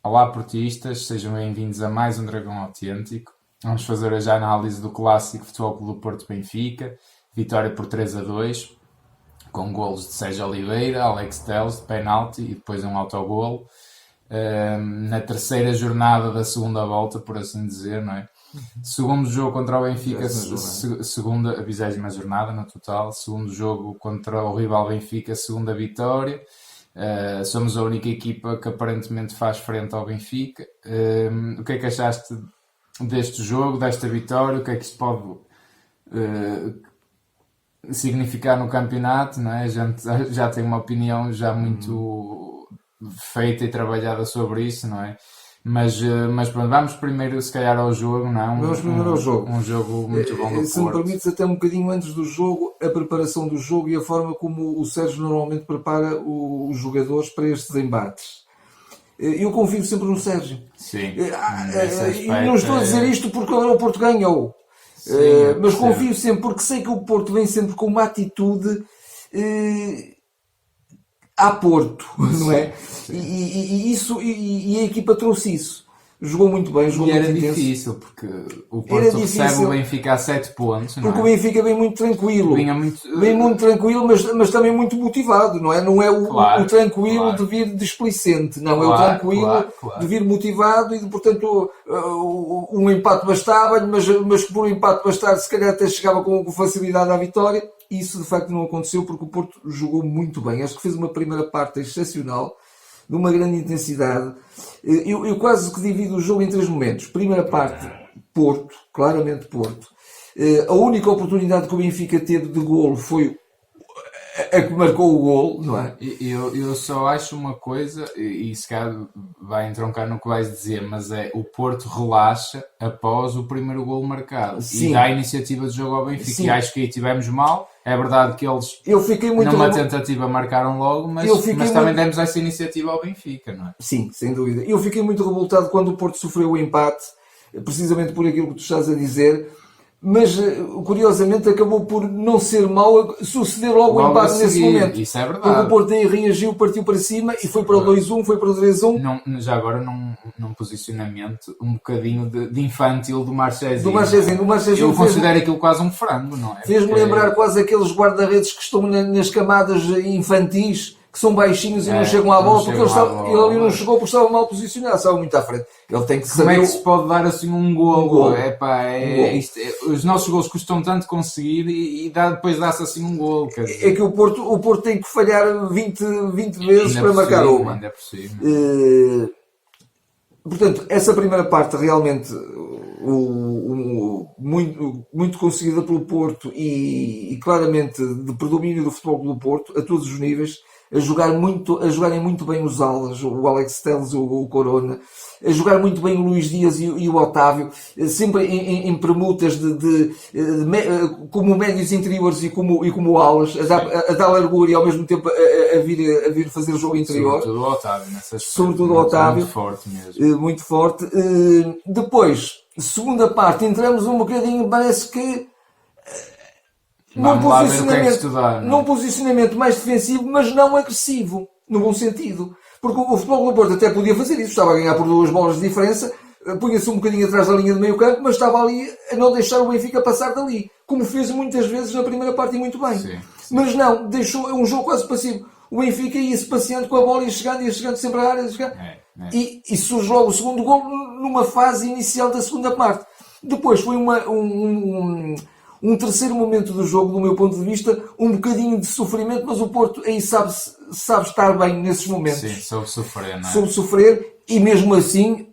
Olá portistas, sejam bem-vindos a mais um Dragão Autêntico. Vamos fazer hoje a análise do clássico Futebol Clube Porto-Benfica, vitória por 3-2, com golos de Sérgio Oliveira, Alex Telles de penalti e depois um autogolo. Na terceira jornada da segunda volta, por assim dizer, não é? Segundo jogo contra o Benfica, segunda, a 20ª jornada no total, segundo jogo contra o rival Benfica, segunda vitória. Somos a única equipa que aparentemente faz frente ao Benfica. O que é que achaste deste jogo, desta vitória? O que é que isto pode significar no campeonato? Não é? A gente já tem uma opinião já muito feita e trabalhada sobre isso, não é? Mas pronto, vamos primeiro se calhar ao jogo, não é? Vamos primeiro ao jogo. Um jogo muito bom do Porto. Se me permites, até um bocadinho antes do jogo, a preparação do jogo e a forma como o Sérgio normalmente prepara os jogadores para estes embates. Eu confio sempre no Sérgio. Sim. E não estou a dizer isto porque agora o Porto ganhou. Mas confio sempre, porque sei que o Porto vem sempre com uma atitude a Porto, não é? E a equipa trouxe isso. Jogou muito bem, jogou muito intenso. E era difícil, porque o Porto recebe o Benfica a 7 pontos, não é? Porque o Benfica vem muito tranquilo. Vem muito tranquilo, mas também muito motivado, não é? Não é o tranquilo de vir displicente, não. É o tranquilo de vir motivado e, portanto, um empate bastava-lhe, mas que por um empate bastar, se calhar até chegava com facilidade à vitória. Isso, de facto, não aconteceu porque o Porto jogou muito bem. Acho que fez uma primeira parte excepcional, de uma grande intensidade. Eu quase que divido o jogo em 3 momentos. Primeira parte, Porto, claramente Porto. A única oportunidade que o Benfica teve de golo foi a que marcou o golo, não é? Eu só acho uma coisa, e se calhar vai entroncar no que vais dizer, mas é o Porto relaxa após o primeiro golo marcado. Sim. E dá a iniciativa de jogo ao Benfica. Sim. E acho que aí tivemos mal. É verdade que eles, numa tentativa, marcaram logo, mas também demos essa iniciativa ao Benfica, não é? Sim, sem dúvida. Eu fiquei muito revoltado quando o Porto sofreu o empate, precisamente por aquilo que tu estás a dizer, mas curiosamente acabou por não ser mau suceder logo o empate nesse momento. Isso é verdade. Porque o Porto aí reagiu, partiu para cima e foi para o 2-1, foi para o 3-1. Já agora num posicionamento um bocadinho de infantil do Marchezinho. Eu considero aquilo quase um frango, não é? Fez-me lembrar quase aqueles guarda-redes que estão nas camadas infantis, que são baixinhos e não chegam à bola, porque ele ali não chegou porque estava mal posicionado, estava muito à frente. Ele tem que saber. Como é que se pode dar assim um golo? Os nossos golos custam tanto conseguir e depois dá-se assim um golo. É que o Porto tem que falhar 20 vezes para marcar uma. Ainda é possível. Portanto, essa primeira parte realmente muito conseguida pelo Porto e claramente de predomínio do Futebol Clube do Porto a todos os níveis, a jogarem muito bem os alas, o Alex Telles, o Corona, a jogar muito bem o Luís Dias e o Otávio, sempre em permutas como médios interiores e como alas, a dar largura e ao mesmo tempo a vir fazer o jogo interior. Sobretudo o Otávio, Sobretudo o Otávio. Muito forte mesmo. Muito forte. Depois, segunda parte, entramos um bocadinho, parece que num posicionamento mais defensivo, mas não agressivo, no bom sentido. Porque o Futebol Clube do Porto até podia fazer isso, estava a ganhar por 2 bolas de diferença, punha-se um bocadinho atrás da linha de meio campo, mas estava ali a não deixar o Benfica passar dali, como fez muitas vezes na primeira parte e muito bem. Sim. Mas não, deixou um jogo quase passivo. O Benfica ia-se passeando com a bola, ia chegando sempre à área, e surge logo o segundo gol numa fase inicial da segunda parte. Depois foi um terceiro momento do jogo, do meu ponto de vista, um bocadinho de sofrimento, mas o Porto aí sabe estar bem nesses momentos. Sim, soube sofrer, não é? Soube sofrer e mesmo assim,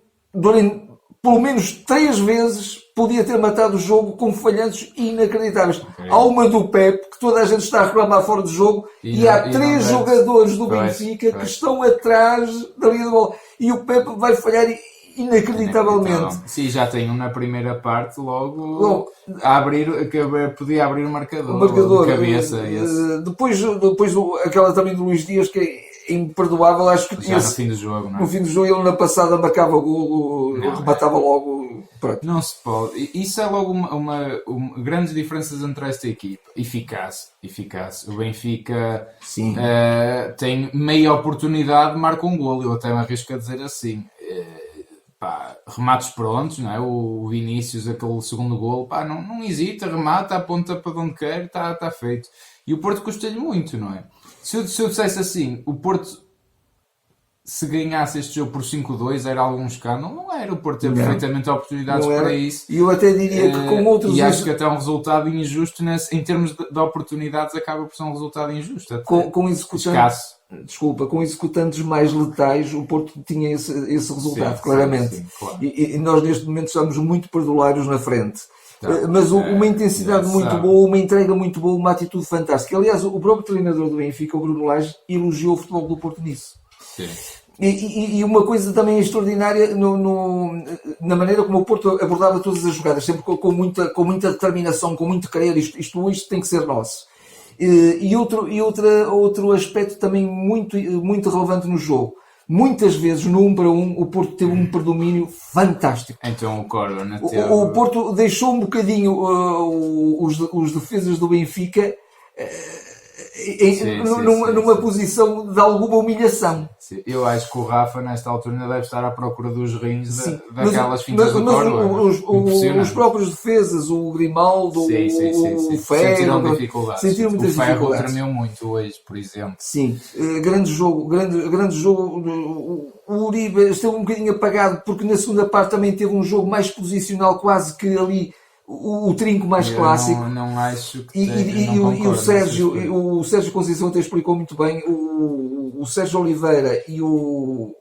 pelo menos 3 vezes, podia ter matado o jogo com falhanços inacreditáveis. Okay. Há uma do Pepe, que toda a gente está a reclamar fora de jogo, e há 3 jogadores do Benfica que estão atrás da linha de bola. E o Pepe vai falhar inacreditavelmente. Sim, já tem na primeira parte logo a abrir, que podia abrir o marcador de cabeça. Depois aquela também do Luís Dias, que é imperdoável, acho que já no fim do jogo, não é? No fim do jogo ele na passada marcava o golo, rematava logo. Pronto. Não se pode. Isso é logo uma grandes diferenças entre esta equipa. Eficaz. O Benfica tem meia oportunidade, marca um golo. Eu até me arrisco a dizer assim. remates prontos, não é? O Vinícius, aquele segundo golo, não hesita, remata, aponta para onde quer, está feito. E o Porto custa-lhe muito, não é? Se eu dissesse assim, o Porto, se ganhasse este jogo por 5-2, era algum escândalo? Não era. O Porto teve perfeitamente oportunidades para isso. E eu até diria que com outros... E acho que até um resultado injusto, em termos de oportunidades, acaba por ser um resultado injusto. Com executantes mais letais, o Porto tinha esse resultado, claramente. Sim, claro. E nós neste momento estamos muito perdulários na frente. Mas uma intensidade muito boa, uma entrega muito boa, uma atitude fantástica. Aliás, o próprio treinador do Benfica, o Bruno Lage, elogiou o futebol do Porto nisso. Sim. E uma coisa também extraordinária na maneira como o Porto abordava todas as jogadas, sempre com muita determinação, com muito querer, isto hoje tem que ser nosso. E outro aspecto também muito, muito relevante no jogo. Muitas vezes, no 1 para 1, o Porto teve um predomínio fantástico. Então o Corona teve... O Porto deixou um bocadinho os defesas do Benfica numa posição de alguma humilhação. Sim. Eu acho que o Rafa, nesta altura, ainda deve estar à procura dos rins daquelas fintas do Corona. Os próprios defesas, o Grimaldo, o Ferro... Sentiram dificuldades. O Ferro tremeu muito hoje, por exemplo. Sim, grande jogo. O Uribe esteve um bocadinho apagado, porque na segunda parte também teve um jogo mais posicional, quase que ali... O trinco mais clássico. Não acho que e o Sérgio Conceição até explicou muito bem. O Sérgio Oliveira e o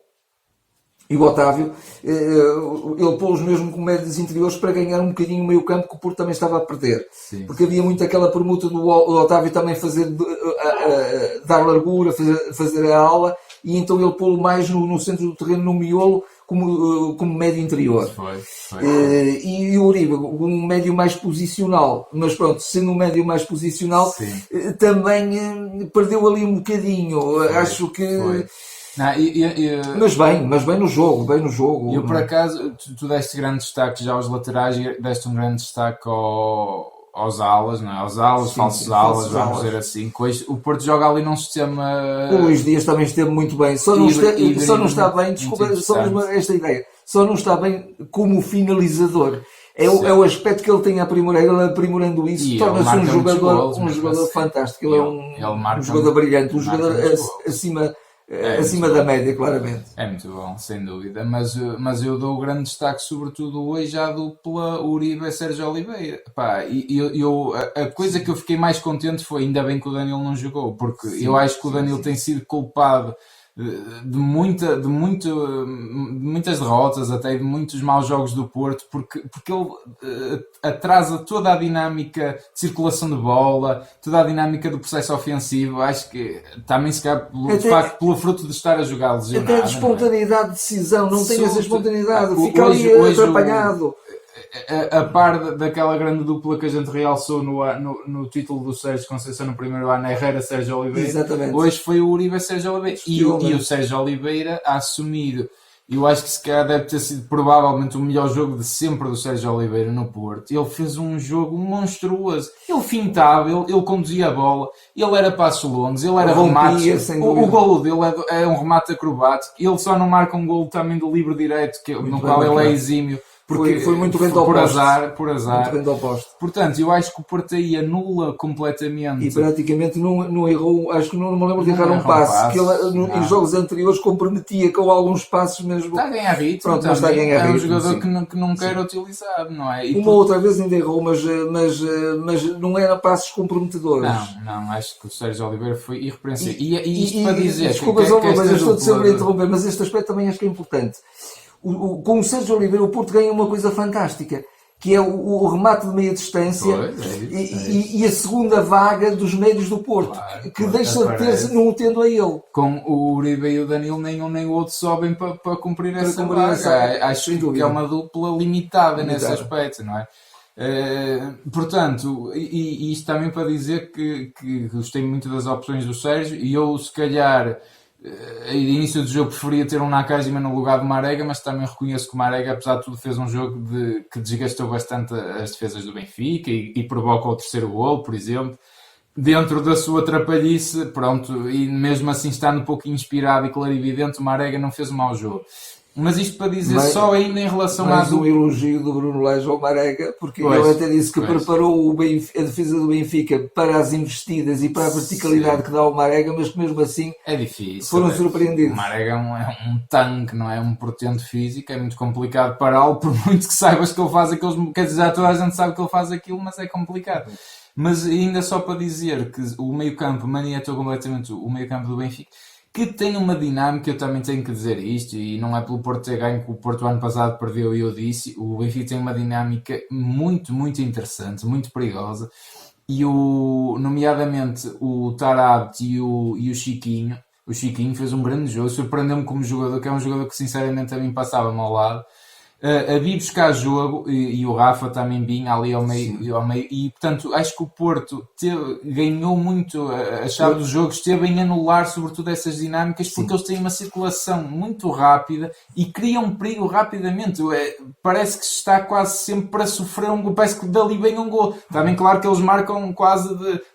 Otávio, ele pô-los mesmo como médios interiores para ganhar um bocadinho o meio campo, que o Porto também estava a perder. Sim. Porque havia muito aquela permuta do Otávio também dar largura, fazer a ala, e então ele pô-lo mais no centro do terreno, no miolo, como médio interior. Foi. E o Uribe, um médio mais posicional, mas pronto, sendo um médio mais posicional, também perdeu ali um bocadinho. Acho que... Mas bem no jogo. Eu, por acaso, tu deste grande destaque já aos laterais e deste um grande destaque aos alas, não é? Aos alas, falsos alas, vamos dizer assim. O Porto joga ali num sistema... O Luís Dias também esteve muito bem. Só não está bem, desculpa, só mesmo esta ideia, só não está bem como finalizador. É o aspecto que ele tem a aprimorar, ele aprimorando isso, torna-se um jogador fantástico. Ele é um jogador brilhante, um jogador acima da média, claramente. É muito bom, sem dúvida, mas eu dou o grande destaque sobretudo hoje à dupla Uribe e Sérgio Oliveira. A coisa que eu fiquei mais contente foi, ainda bem que o Danilo não jogou, porque eu acho que o Danilo tem sido culpado de muitas derrotas, até de muitos maus jogos do Porto, porque ele atrasa toda a dinâmica de circulação de bola, toda a dinâmica do processo ofensivo. Acho que também se calhar pelo fruto de estar a jogar lesionado. Até de espontaneidade de decisão, não tem essa espontaneidade, fica ali atrapalhado. A par daquela grande dupla que a gente realçou no título do Sérgio Conceição no primeiro ano, Herrera-Sérgio Oliveira. Exatamente. Hoje foi o Uribe-Sérgio Oliveira. E o Sérgio Oliveira a assumir, eu acho que se calhar deve ter sido provavelmente o melhor jogo de sempre do Sérgio Oliveira no Porto. Ele fez um jogo monstruoso. Ele fintava, ele conduzia a bola, ele era passos longos, ele era remate. O golo dele é um remate acrobático. Ele só não marca um golo também do livre direto, no qual ele é exímio. Porque foi muito bem por azar. Muito bem do oposto. Portanto, eu acho que o Porto aí anula completamente. E praticamente não errou, acho que não me lembro de errar um passe, que ele em jogos anteriores comprometia com alguns passos mesmo. Está a ganhar ritmo. Pronto, mas está a ganhar ritmo. É um jogador que não quer utilizar, não é? Uma outra vez ainda errou, mas não era passos comprometedores. Não, acho que o Sérgio Oliveira foi irrepreensível. E isto para dizer... Desculpa, mas eu estou sempre a interromper, mas este aspecto também acho que é importante. Com o Sérgio Oliveira, o Porto ganha uma coisa fantástica, que é o remate de meia distância e a segunda vaga dos médios do Porto, que deixa de ter, não o tendo a ele. Com o Uribe e o Danilo, nem um nem o outro sobem para cumprir essa vaga. Acho que é uma dupla limitada nesse aspecto, não é? Portanto, e isto também para dizer que gostei muito das opções do Sérgio, e eu se calhar... início do jogo preferia ter um Nakajima no lugar do Marega, mas também reconheço que o Marega, apesar de tudo, fez um jogo que desgastou bastante as defesas do Benfica e provoca o terceiro golo, por exemplo, dentro da sua trapalhice, pronto, e mesmo assim estando um pouco inspirado e clarividente, o Marega não fez um mau jogo. Mas isto para dizer só ainda em relação a um elogio do Bruno Lage ao Marega, porque ele até disse que preparou a defesa do Benfica para as investidas e para a verticalidade que dá ao Marega, mas que mesmo assim é difícil, foram surpreendidos. O Marega é um tanque, não é um portento físico, é muito complicado pará-lo, por muito que saibas que ele faz aqueles... Quer dizer, já toda a gente sabe que ele faz aquilo, mas é complicado. Mas ainda só para dizer que o meio-campo maniatou completamente o meio-campo do Benfica, que tem uma dinâmica, eu também tenho que dizer isto, e não é pelo Porto ter ganho que o Porto ano passado perdeu e eu disse, o Benfica tem uma dinâmica muito, muito interessante, muito perigosa, e nomeadamente o Tarabt e o Chiquinho fez um grande jogo, surpreendeu-me como jogador, que é um jogador que sinceramente a mim passava-me ao lado, a vir buscar jogo, e o Rafa também vinha ali ao meio, e portanto acho que o Porto ganhou muito a chave do jogo, esteve em anular sobretudo essas dinâmicas, porque eles têm uma circulação muito rápida e criam perigo rapidamente. Parece que está quase sempre para sofrer um gol, parece que dali vem um gol. Está bem claro que eles marcam quase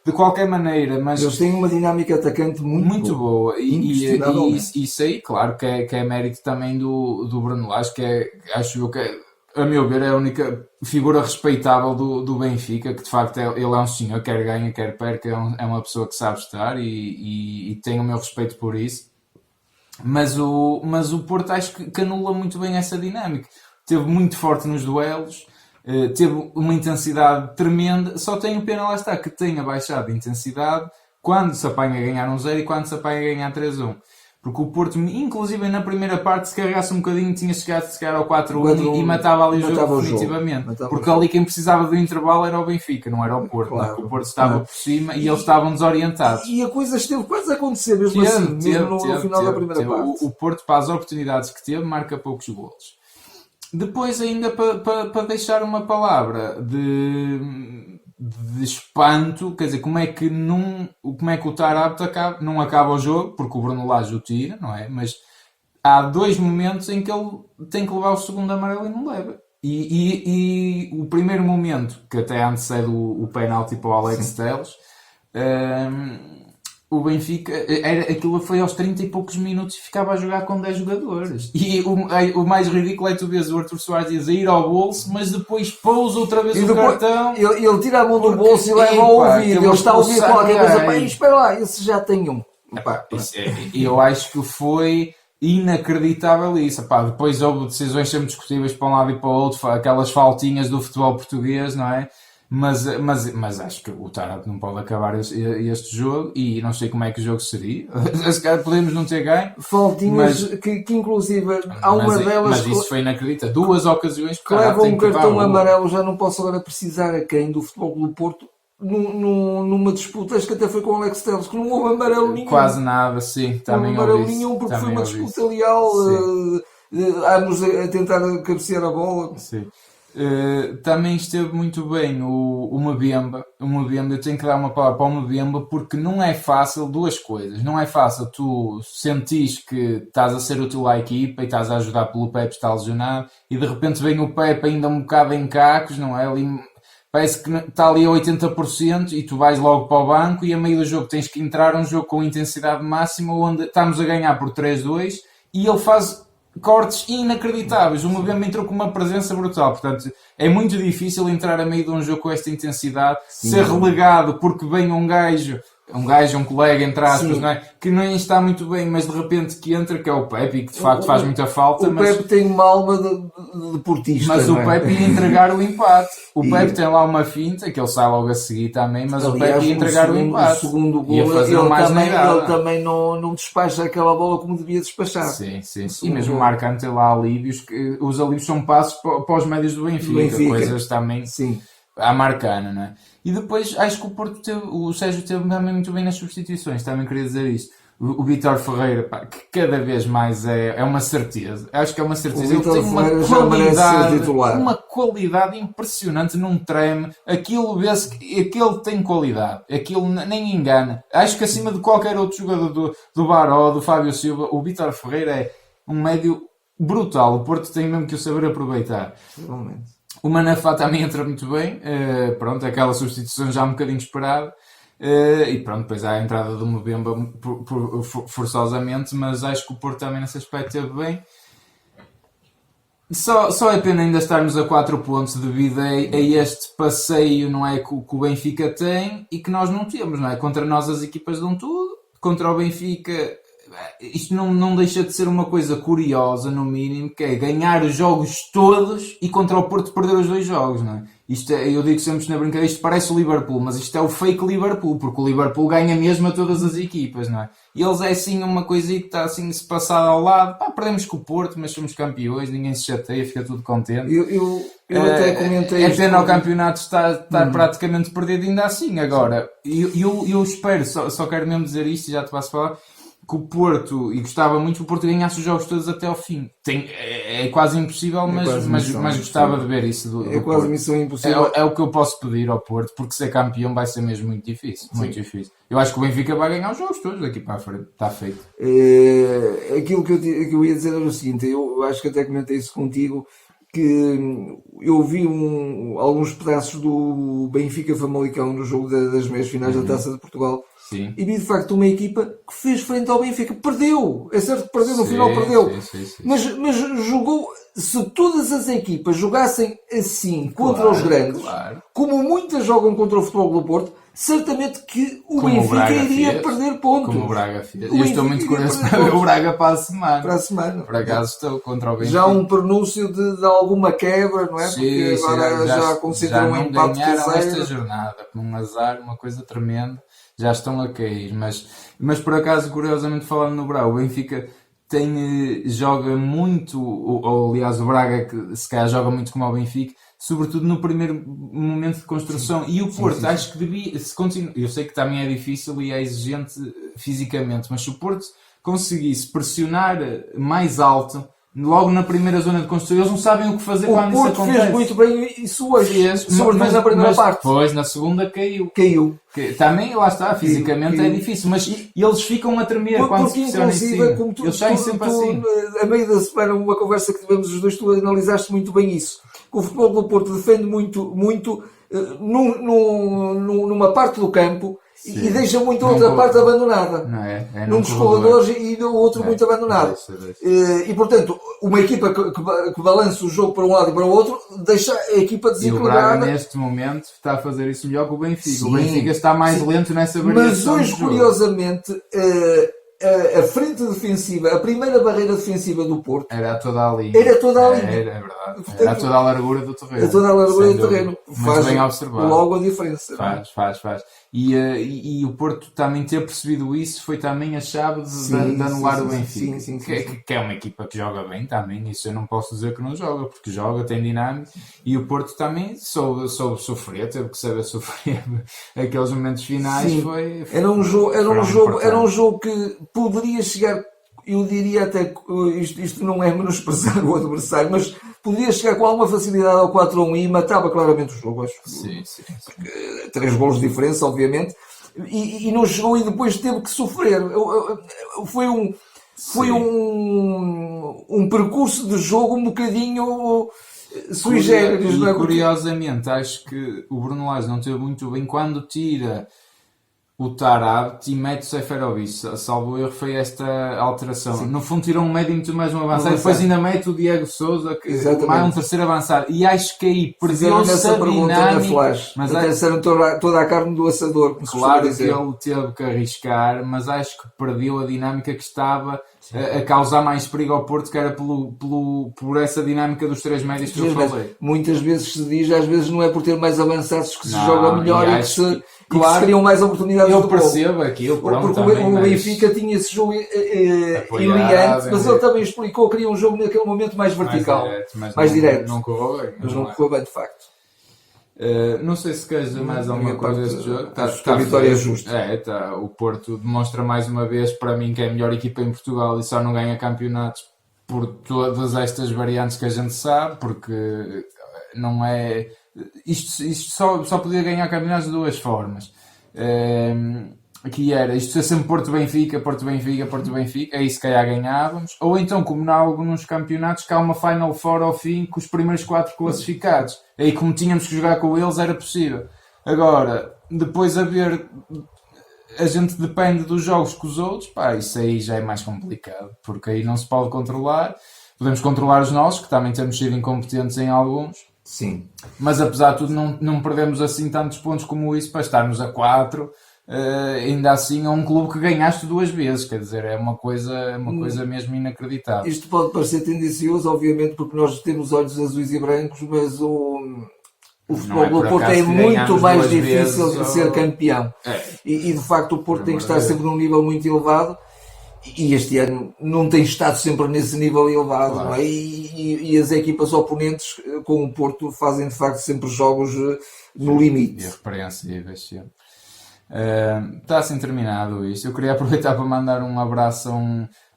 de qualquer maneira, mas eles têm uma dinâmica atacante muito boa. E isso aí, claro que é mérito também do Bruno Lage, que acho que, a meu ver, é a única figura respeitável do Benfica, que de facto ele é um senhor, quer ganha, quer perca, é uma pessoa que sabe estar e tem o meu respeito por isso. Mas o Porto acho que anula muito bem essa dinâmica. Teve muito forte nos duelos, teve uma intensidade tremenda, só tem o pena, lá está, que tenha baixado de intensidade quando se apanha a ganhar 1-0 e quando se apanha a ganhar 3-1. Porque o Porto, inclusive na primeira parte, se carregasse um bocadinho, tinha chegado a chegar ao 4-1 e matava ali o jogo definitivamente. Porque ali quem precisava do intervalo era o Benfica, não era o Porto. Claro, o Porto estava por cima e eles estavam desorientados. E a coisa esteve quase a acontecer mesmo no final da primeira parte. O Porto, para as oportunidades que teve, marca poucos golos. Depois, ainda para deixar uma palavra de espanto, quer dizer, como é que o Tarabt não acaba o jogo, porque o Bruno Lage o tira, não é? Mas há 2 momentos em que ele tem que levar o segundo amarelo e não leva. E o primeiro momento, que até antecede o penalti para o Alex Telles, o Benfica, aquilo foi aos 30 e poucos minutos e ficava a jogar com 10 jogadores. E o mais ridículo é tu vês o Arthur Soares a ir ao bolso, mas depois pousa outra vez o cartão. Ele tira a mão do bolso e leva ao ouvido. Ele está a ouvir qualquer coisa. Pá, espera lá, esse já tem um. Eu acho que foi inacreditável isso. Depois houve decisões sempre discutíveis para um lado e para o outro, aquelas faltinhas do futebol português, não é? Mas acho que o Tarabt não pode acabar este jogo e não sei como é que o jogo seria. Se calhar podemos não ter ganho. Faltinhas que inclusive há uma delas. Mas isso foi inacreditável. 2 ocasiões que levam um cartão amarelo, já não posso agora precisar a quem do Futebol do Porto. Numa disputa, acho que até foi com o Alex Telles, que não houve amarelo nenhum. Quase nada, sim. Também não houve amarelo nenhum, porque foi uma disputa leal. Ambos a tentar cabecear a bola. Sim. Também esteve muito bem o Mbemba. Eu tenho que dar uma palavra para o Mbemba, porque não é fácil 2 coisas. Não é fácil tu sentires que estás a ser útil à equipa e estás a ajudar pelo Pepe está lesionado e de repente vem o Pepe ainda um bocado em cacos, não é? Ali, parece que está ali a 80% e tu vais logo para o banco e a meio do jogo tens que entrar um jogo com intensidade máxima onde estamos a ganhar por 3-2 e ele faz cortes inacreditáveis. O Mbemba entrou com uma presença brutal, portanto é muito difícil entrar a meio de um jogo com esta intensidade, ser relegado porque vem um gajo, um colega, entre aspas, não é? Que nem está muito bem, mas de repente que entra, que é o Pepe, que de facto faz muita falta. O Pepe tem uma alma de portista. Mas o Pepe ia entregar o empate. O Pepe tem lá uma finta, que ele sai logo a seguir também, mas aliás, o Pepe ia entregar o empate. O segundo gol, ele também não despacha aquela bola como devia despachar. Sim. E mesmo marcando tem lá alívios, que os alívios são passos para os médios do Benfica. Coisas também à marcana, não é? E depois acho que o Sérgio teve também muito bem nas substituições, também queria dizer isto. O Vítor Ferreira, que cada vez mais é uma certeza. Acho que é uma certeza. Ele tem uma qualidade impressionante, não treme. Aquilo vê-se que aquele tem qualidade. Aquilo nem engana. Acho que acima de qualquer outro jogador do Baró, do Fábio Silva, o Vítor Ferreira é um médio brutal. O Porto tem mesmo que o saber aproveitar. Realmente. O Manafá também entra muito bem, pronto, aquela substituição já um bocadinho esperada, e pronto, depois há a entrada do Mbemba forçosamente, mas acho que o Porto também nesse aspecto esteve bem. Só é pena ainda estarmos a 4 pontos devido a este passeio, não é, que o Benfica tem e que nós não temos, não é? Contra nós as equipas dão tudo, contra o Benfica isto não deixa de ser uma coisa curiosa, no mínimo, que é ganhar os jogos todos e contra o Porto perder os 2 jogos, não é? Eu digo sempre na brincadeira, isto parece o Liverpool, mas isto é o fake Liverpool, porque o Liverpool ganha mesmo a todas as equipas, não é? E eles é assim uma coisinha que está assim se passar ao lado, perdemos com o Porto, mas somos campeões, ninguém se chateia, fica tudo contente. Eu até comentei isto. É pena o campeonato estar praticamente perdido ainda assim. Agora, eu espero, só quero mesmo dizer isto e já te passo a falar, que o Porto, e gostava muito que o Porto ganhasse os jogos todos até ao fim. É quase impossível, mas gostava de ver isso do quase Porto. Missão impossível. É o que eu posso pedir ao Porto, porque ser campeão vai ser mesmo muito difícil. Muito difícil. Eu acho que o Benfica vai ganhar os jogos todos daqui para a frente. Está feito. Aquilo que eu ia dizer era o seguinte, eu acho que até comentei isso contigo, que eu vi alguns pedaços do Benfica Famalicão no jogo das meias finais da Taça de Portugal. Sim. E vi de facto uma equipa que fez frente ao Benfica. Perdeu! É certo que perdeu, no final perdeu. Sim. Mas jogou. Se todas as equipas jogassem assim contra os grandes, como muitas jogam contra o Futebol do Porto, certamente que o Benfica iria perder pontos. Como o Braga fez. Eu estou muito curioso para ver o Braga para a semana. Para a semana. Por acaso estou contra o Benfica. Já um pronúncio de alguma quebra, não é? Porque agora já consideram um empate caseiro. Esta jornada, um azar, uma coisa tremenda. Já estão a cair, mas por acaso, curiosamente falando no Braga, o Benfica joga muito, ou aliás o Braga que se calhar joga muito como o Benfica, sobretudo no primeiro momento de construção. E o Porto, acho que devia, se continua, eu sei que também é difícil e é exigente fisicamente, mas se o Porto conseguisse pressionar mais alto, logo na primeira zona de construção, eles não sabem o que fazer quando isso acontece. O Porto fez muito bem isso hoje, sobretudo na primeira parte. Depois, na segunda, caiu. Também, lá está, fisicamente é difícil, mas eles ficam a tremer quando se pressionam em cima. Eles saem sempre assim. A meio da semana, uma conversa que tivemos os dois, tu analisaste muito bem isso. O Futebol do Porto defende muito numa parte do campo. Sim. E deixa muito a outra parte abandonada. Num dos corredores e no outro muito abandonado. E portanto, uma equipa que balança o jogo para um lado e para o outro deixa a equipa desequilibrada. E o Braga neste momento está a fazer isso melhor que o Benfica. Sim. O Benfica está mais lento nessa variação. Mas hoje, curiosamente, a frente defensiva, a primeira barreira defensiva do Porto era toda ali. Era toda ali. É verdade. Portanto, era toda a largura do terreno. Era toda a largura do terreno. Muito bem observado. Logo a diferença. Faz. E o Porto também ter percebido isso foi também a chave de anular o Benfica. Sim. Que é uma equipa que joga bem também. Isso eu não posso dizer que não joga, porque joga, tem dinâmica. E o Porto também soube sofrer, teve que saber sofrer aqueles momentos finais. Era um jogo que poderia chegar, eu diria até que isto não é menosprezar o adversário, mas poderia chegar com alguma facilidade ao 4-1 e matava claramente o jogo, acho. Sim. 3 golos de diferença, obviamente, e não chegou e depois teve que sofrer. Foi um percurso de jogo um bocadinho sui generis. E curiosamente, acho que o Bruno Lage não teve muito bem quando tira o Tarabt e mete o Seferovic, salvo erro, foi esta alteração. Sim. No fundo tirou um médio muito mais um avançado, depois ainda mete o Diego Sousa, que mais um terceiro avançado, e acho que aí perdeu-se a dinâmica. Mas disseram toda a carne do assador. Claro que ele teve que arriscar, mas acho que perdeu a dinâmica que estava a causar mais perigo ao Porto, que era por essa dinâmica dos 3 médios que eu falei. Muitas vezes se diz, às vezes não é por ter mais avançados que se joga melhor e que se criam mais oportunidades. Eu percebo aquilo, porque o Benfica tinha esse jogo hilariante, mas ele também explicou que queria um jogo naquele momento mais vertical, mais direto. Não correu bem. Mas não correu bem, de facto. Não sei se queres dizer mais alguma coisa deste jogo. A vitória é justa. O Porto demonstra mais uma vez para mim que é a melhor equipa em Portugal e só não ganha campeonatos por todas estas variantes que a gente sabe, porque não é... Isto só podia ganhar campeonatos de 2 formas. Que era isto ser sempre Porto-Benfica, aí se calhar ganhávamos, ou então, como em alguns campeonatos, que há uma Final Four ao fim com os primeiros 4 classificados, aí como tínhamos que jogar com eles era possível. Agora, depois a gente depende dos jogos com os outros, isso aí já é mais complicado, porque aí não se pode controlar. podemos controlar os nossos, que também temos sido incompetentes em alguns. Sim. Mas apesar de tudo não perdemos assim tantos pontos como isso para estarmos a 4, ainda assim é um clube que ganhaste 2 vezes, quer dizer, é uma coisa mesmo inacreditável. Isto pode parecer tendencioso, obviamente, porque nós temos olhos azuis e brancos, mas o Futebol do Porto é muito mais difícil de ser campeão. E de facto o Porto tem que estar sempre num nível muito elevado. E este ano não tem estado sempre nesse nível elevado, claro. Não é? E as equipas oponentes com o Porto fazem de facto sempre jogos no limite. Irrepreensíveis. Está assim terminado isto. Eu queria aproveitar para mandar um abraço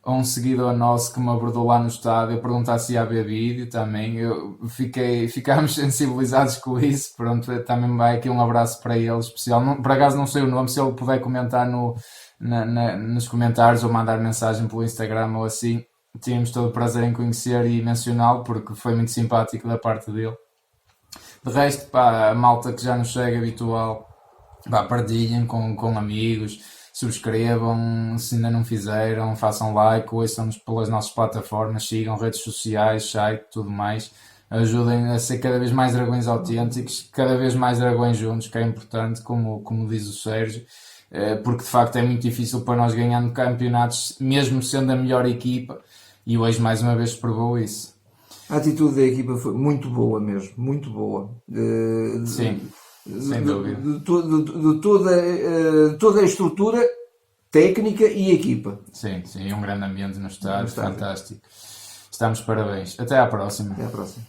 a um seguidor nosso que me abordou lá no estádio a perguntar se ia haver vídeo também. Ficámos sensibilizados com isso. Pronto, também vai aqui um abraço para ele especial. Por acaso não sei o nome, se ele puder comentar nos comentários ou mandar mensagem pelo Instagram ou assim, tínhamos todo o prazer em conhecer e mencioná-lo porque foi muito simpático da parte dele. De resto, pá, a malta que já nos segue habitual, pá, partilhem com amigos, subscrevam se ainda não fizeram, façam like, ouçam-nos pelas nossas plataformas, sigam redes sociais, site, tudo mais. Ajudem a ser cada vez mais dragões autênticos, cada vez mais dragões juntos, que é importante, como diz o Sérgio. Porque de facto é muito difícil para nós ganhando campeonatos, mesmo sendo a melhor equipa, e hoje mais uma vez provou isso. A atitude da equipa foi muito boa mesmo, muito boa. Sim, sem dúvida. De toda a estrutura técnica e equipa. Sim, e um grande ambiente no estádio, fantástico. Estamos parabéns. Até à próxima. Até à próxima.